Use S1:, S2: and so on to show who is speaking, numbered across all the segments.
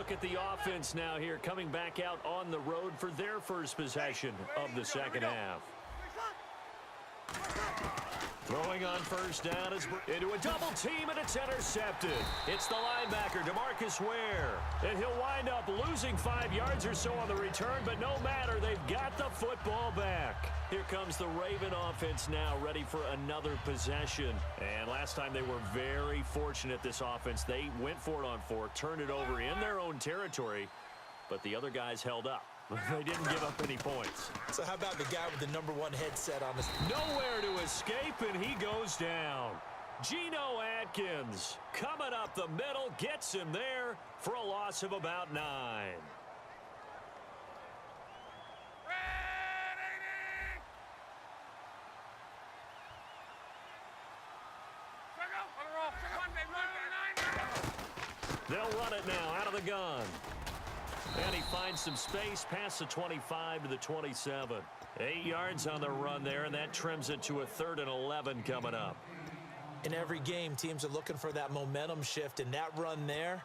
S1: look at the offense now here, coming back out on the road for their first possession of the second half. Throwing on first down is into a double team, and it's intercepted. It's the linebacker, DeMarcus Ware. And he'll wind up losing 5 yards or so on the return, but no matter, they've got the football back. Here comes the Raven offense now, ready for another possession. And last time they were very fortunate, this offense. They went for it on 4, turned it over in their own territory, but the other guys held up. They didn't give up any points.
S2: So how about the guy with the #1 headset on his...
S1: Nowhere to escape, and he goes down. Geno Atkins coming up the middle, gets him there for a loss of about 9. They'll run it now out of the gun. And he finds some space past the 25 to the 27. 8 yards on the run there, and that trims it to a 3rd and 11 coming up.
S2: In every game, teams are looking for that momentum shift, and that run there,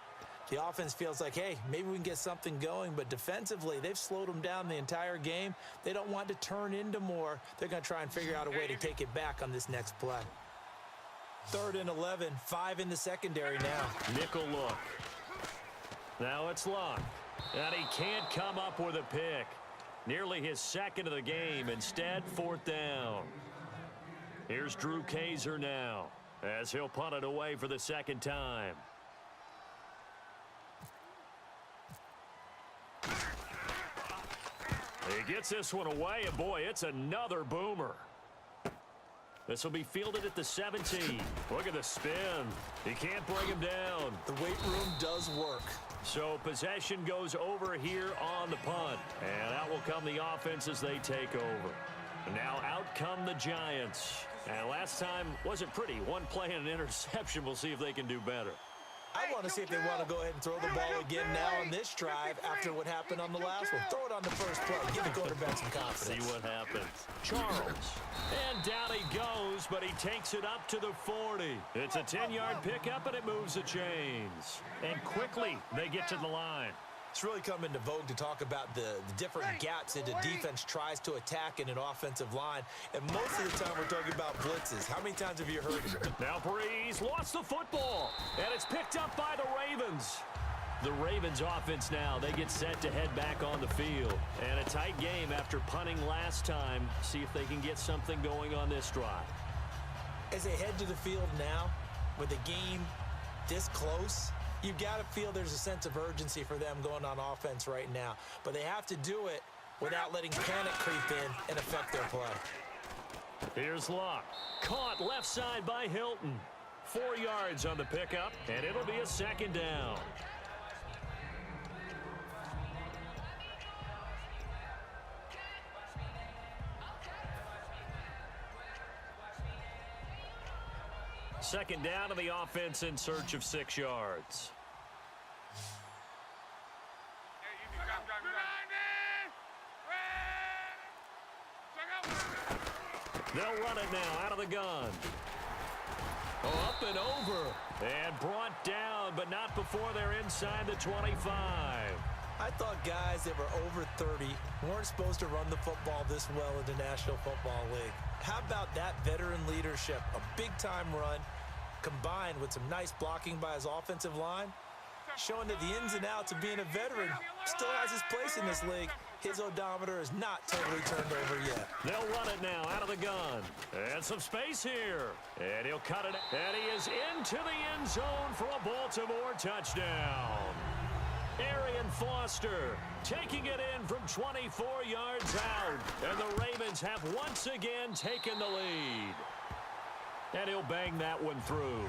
S2: the offense feels like, hey, maybe we can get something going, but defensively, they've slowed them down the entire game. They don't want to turn into more. They're going to try and figure out a way to take it back on this next play. 3rd and 11, 5 in the secondary now.
S1: Nickel look. Now it's Luck. And he can't come up with a pick. Nearly his 2nd of the game. Instead, 4th down. Here's Drew Kaiser now, as he'll punt it away for the 2nd time. He gets this one away, and boy, it's another boomer. This will be fielded at the 17. Look at the spin. He can't bring him down.
S2: The weight room does work.
S1: So possession goes over here on the punt. And out will come the offense as they take over. Now out come the Giants. And last time wasn't pretty. One play and an interception. We'll see if they can do better.
S2: I want to see if they want to go ahead and throw the ball again now on this drive after what happened on the last one. Throw it on the first play. Give the quarterback some confidence.
S1: See what happens. Charles. And down he goes, but he takes it up to the 40. It's a 10-yard pickup, and it moves the chains. And quickly, they get to the line.
S2: It's really come into vogue to talk about the different gaps that the defense tries to attack in an offensive line. And most of the time, we're talking about blitzes. How many times have you heard it?
S1: Now Breeze lost the football, and it's picked up by the Ravens. The Ravens offense now, they get set to head back on the field. And a tight game after punting last time. See if they can get something going on this drive.
S2: As they head to the field now, with the game this close, you've got to feel there's a sense of urgency for them going on offense right now. But they have to do it without letting panic creep in and affect their play.
S1: Here's Luck. Caught left side by Hilton. 4 yards on the pickup, and it'll be a 2nd down. Second down to the offense in search of 6 yards. They'll run it now out of the gun. Oh, up and over. And brought down, but not before they're inside the 25.
S2: I thought guys that were over 30 weren't supposed to run the football this well in the National Football League. How about that veteran leadership? A big-time run combined with some nice blocking by his offensive line, showing that the ins and outs of being a veteran still has his place in this league. His odometer is not totally turned over yet.
S1: They'll run it now out of the gun. And some space here. And he'll cut it. And he is into the end zone for a Baltimore touchdown. Arian Foster taking it in from 24 yards out. And the Ravens have once again taken the lead. And he'll bang that one through.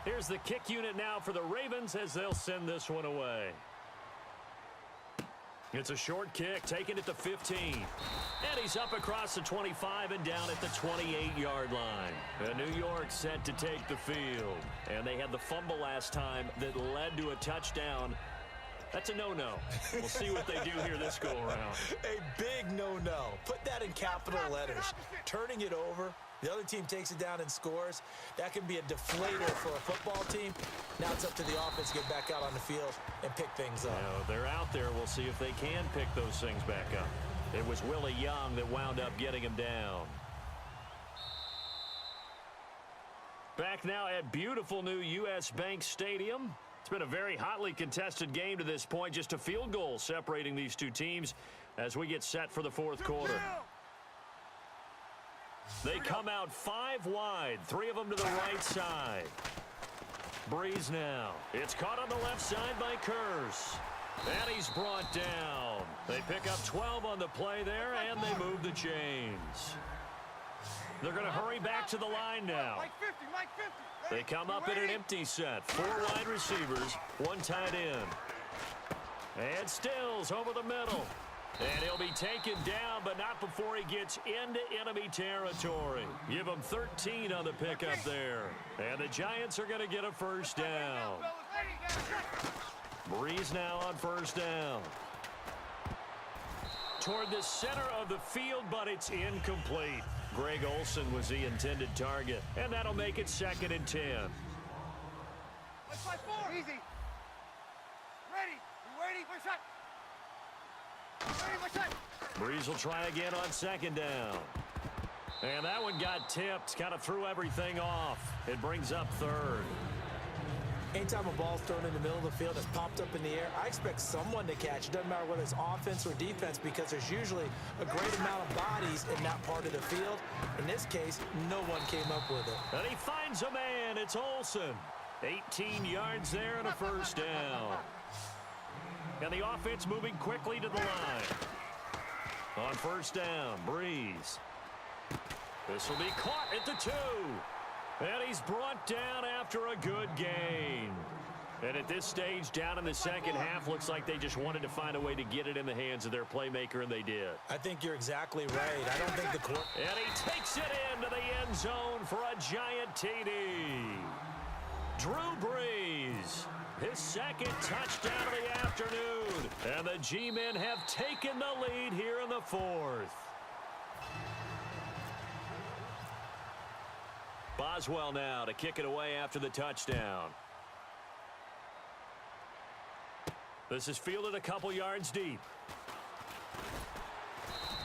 S1: Here's the kick unit now for the Ravens as they'll send this one away. It's a short kick, taking it to 15. And he's up across the 25 and down at the 28-yard line. And New York set to take the field. And they had the fumble last time that led to a touchdown. That's a no-no. We'll see what they do here this go-around.
S2: A big no-no. Put that in capital letters. Turning it over The other team takes it down and scores. That can be a deflator for a football team. Now it's up to the offense to get back out on the field and pick things up.
S1: They're out there. We'll see if they can pick those things back up. It was Willie Young that wound up getting him down. Back now at beautiful new U.S. Bank Stadium. It's been a very hotly contested game to this point. Just a field goal separating these two teams as we get set for the fourth quarter. They come out 5 wide, 3 of them to the right side. Breeze now. It's caught on the left side by Curse. And he's brought down. They pick up 12 on the play there, and they move the chains. They're going to hurry back to the line now. They come up in an empty set. 4 wide receivers, 1 tight end. And Stills over the middle. And he'll be taken down, but not before he gets into enemy territory. Give him 13 on the pickup there. And the Giants are going to get a first down. Breeze now on first down. Toward the center of the field, but it's incomplete. Greg Olsen was the intended target, and that'll make it 2nd and 10.
S3: Let's play 4. Easy. Ready. You ready? One shot. Ready, one shot.
S1: Breeze will try again on 2nd down. And that one got tipped, kind of threw everything off. It brings up 3rd.
S2: Anytime a ball's thrown in the middle of the field that's popped up in the air, I expect someone to catch. It doesn't matter whether it's offense or defense because there's usually a great amount of bodies in that part of the field. In this case, no one came up with it.
S1: And he finds a man. It's Olsen. 18 yards there and a first down. And the offense moving quickly to the line. On first down, Breeze. This will be caught at the 2. And he's brought down after a good gain. And at this stage, down in the second half, looks like they just wanted to find a way to get it in the hands of their playmaker, and they did.
S2: I think you're exactly right. I don't think the court...
S1: And he takes it into the end zone for a giant TD. Drew Brees, his 2nd touchdown of the afternoon. And the G-men have taken the lead here in the 4th. Boswell now to kick it away after the touchdown. This is fielded a couple yards deep.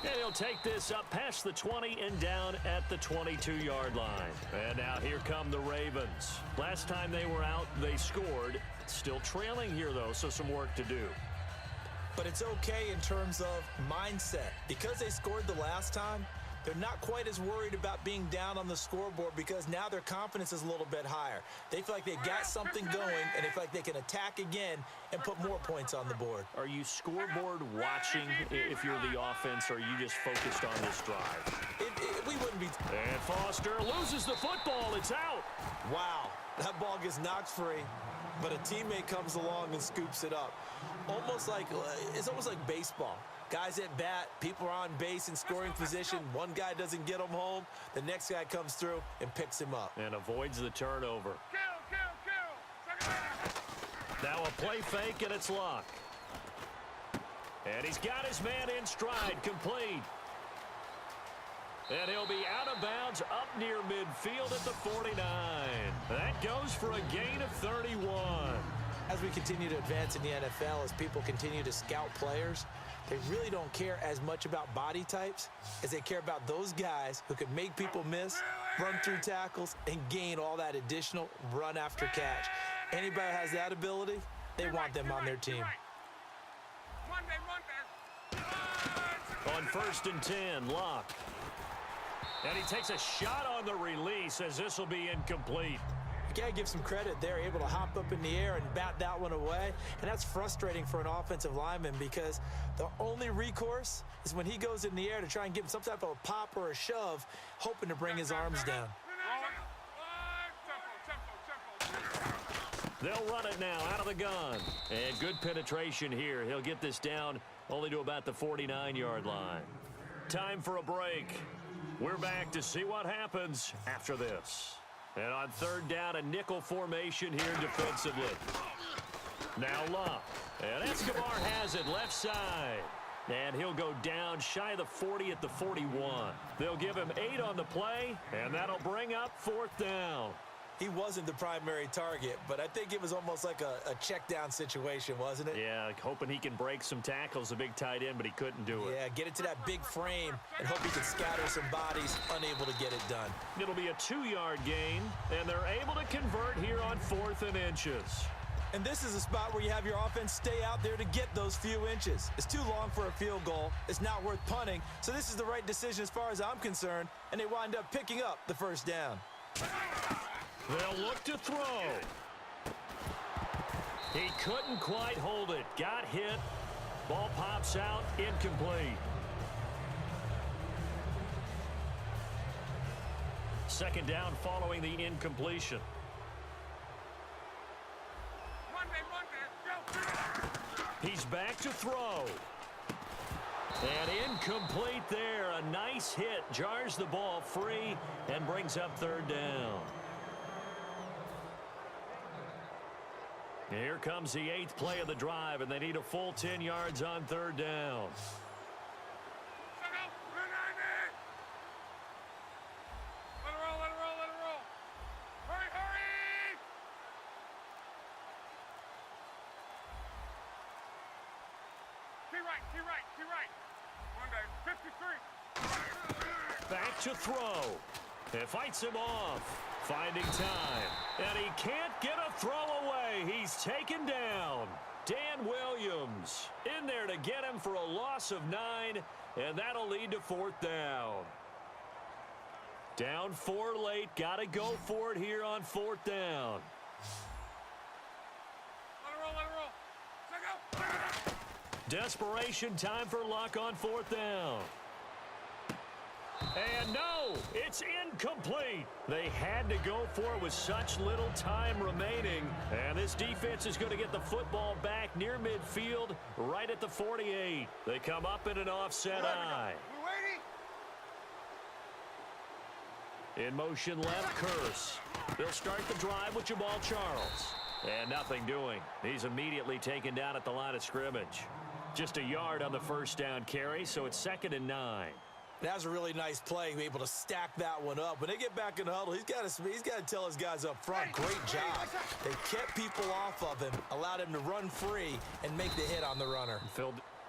S1: And he'll take this up past the 20 and down at the 22-yard line. And now here come the Ravens. Last time they were out, they scored. Still trailing here, though, so some work to do.
S2: But it's okay in terms of mindset. Because they scored the last time, they're not quite as worried about being down on the scoreboard because now their confidence is a little bit higher. They feel like they've got something going, and they feel like they can attack again and put more points on the board.
S1: Are you scoreboard watching if you're the offense, or are you just focused on this drive?
S2: We wouldn't be...
S1: And Foster loses the football. It's out.
S2: Wow. That ball gets knocked free, but a teammate comes along and scoops it up. It's almost like baseball. Guys at bat, people are on base in scoring position. One guy doesn't get him home. The next guy comes through and picks him up.
S1: And avoids the turnover.
S3: Kill.
S1: Now a play fake, and it's Luck. And he's got his man in stride, complete. And he'll be out of bounds up near midfield at the 49. That goes for a gain of 31.
S2: As we continue to advance in the NFL, as people continue to scout players, they really don't care as much about body types as they care about those guys who can make people miss, run through tackles, and gain all that additional run after catch. Anybody who has that ability, they want them on their team.
S1: On 1st and 10, Luck. And he takes a shot on the release as this will be incomplete.
S2: You got to give some credit. They're able to hop up in the air and bat that one away. And that's frustrating for an offensive lineman because the only recourse is when he goes in the air to try and give him some type of a pop or a shove, hoping to bring his arms down.
S1: They'll run it now out of the gun. And good penetration here. He'll get this down only to about the 49-yard line. Time for a break. We're back to see what happens after this. And on 3rd down, a nickel formation here defensively. Now Luck. And Escobar has it left side. And he'll go down shy of the 40 at the 41. They'll give him 8 on the play, and that'll bring up 4th down.
S2: He wasn't the primary target, but I think it was almost like a check down situation, wasn't it?
S1: Yeah, like hoping he can break some tackles, a big tight end, but he couldn't do it.
S2: Yeah, get it to that big frame and hope he can scatter some bodies, unable to get it done.
S1: It'll be a 2-yard gain, and they're able to convert here on 4th and inches.
S2: And this is a spot where you have your offense stay out there to get those few inches. It's too long for a field goal. It's not worth punting. So this is the right decision as far as I'm concerned, and they wind up picking up the 1st down.
S1: They'll look to throw. He couldn't quite hold it. Got hit. Ball pops out. Incomplete. 2nd down following the incompletion. He's back to throw. And incomplete there. A nice hit. Jars the ball free and brings up 3rd down. Here comes the 8th play of the drive, and they need a full 10 yards on 3rd down. Back to throw. It fights him off. Finding time. And he can't get a throw away. He's taken down. Dan Williams in there to get him for a loss of 9. And that'll lead to 4th down. Down 4 late. Got to go for it here on 4th down. Desperation time for luck on 4th down. And no, it's incomplete. They had to go for it with such little time remaining. And this defense is going to get the football back near midfield, right at the 48. They come up in an offset eye. In motion left, Curse. They'll start the drive with Jamal Charles. And nothing doing. He's immediately taken down at the line of scrimmage. Just a yard on the 1st down carry, so it's 2nd and 9.
S2: That was a really nice play, able to stack that one up. When they get back in the huddle, he's got to tell his guys up front, great job. They kept people off of him, allowed him to run free and make the hit on the runner.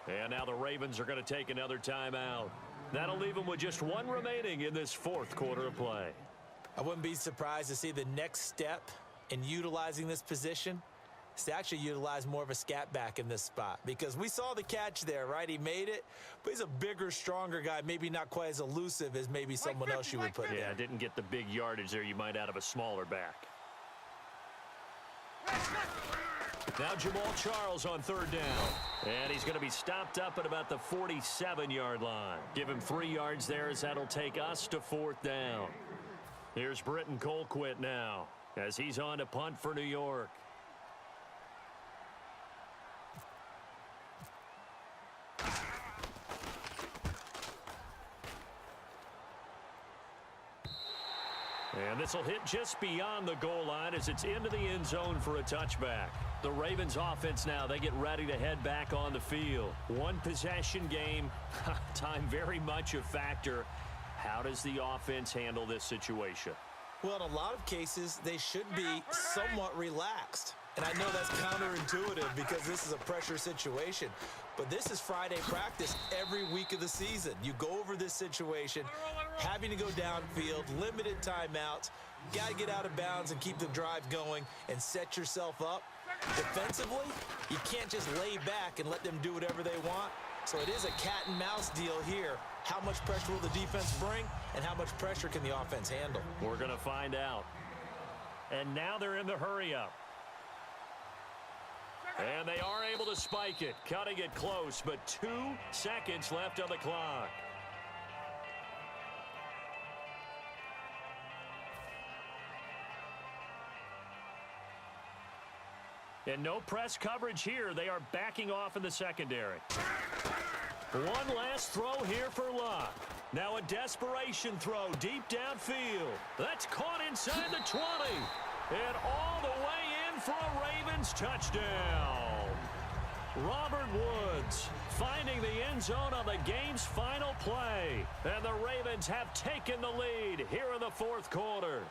S1: And now the Ravens are going to take another timeout. That'll leave them with just 1 remaining in this 4th quarter of play.
S2: I wouldn't be surprised to see the next step in utilizing this position is to actually utilize more of a scat back in this spot, because we saw the catch there, right? He made it, but he's a bigger, stronger guy, maybe not quite as elusive as maybe someone else you would put in.
S1: Yeah, didn't get the big yardage there you might out of a smaller back. Now Jamal Charles on 3rd down. And he's going to be stopped up at about the 47-yard line. Give him 3 yards there as that'll take us to 4th down. Here's Britton Colquitt now as he's on to punt for New York. And this will hit just beyond the goal line as it's into the end zone for a touchback. The Ravens offense now, they get ready to head back on the field. 1 possession game, time very much a factor. How does the offense handle this situation?
S2: Well, in a lot of cases, they should be somewhat relaxed. And I know that's counterintuitive because this is a pressure situation. But this is Friday practice every week of the season. You go over this situation, having to go downfield, limited timeouts. Got to get out of bounds and keep the drive going and set yourself up. Defensively, you can't just lay back and let them do whatever they want. So it is a cat and mouse deal here. How much pressure will the defense bring, and how much pressure can the offense handle?
S1: We're going to find out. And now they're in the hurry-up. And they are able to spike it, cutting it close, but 2 seconds left on the clock. And no press coverage here. They are backing off in the secondary. One last throw here for Luck. Now a desperation throw deep downfield. That's caught inside the 20. And all the way in for a Ravens touchdown. Robert Woods finding the end zone on the game's final play. And the Ravens have taken the lead here in the fourth quarter.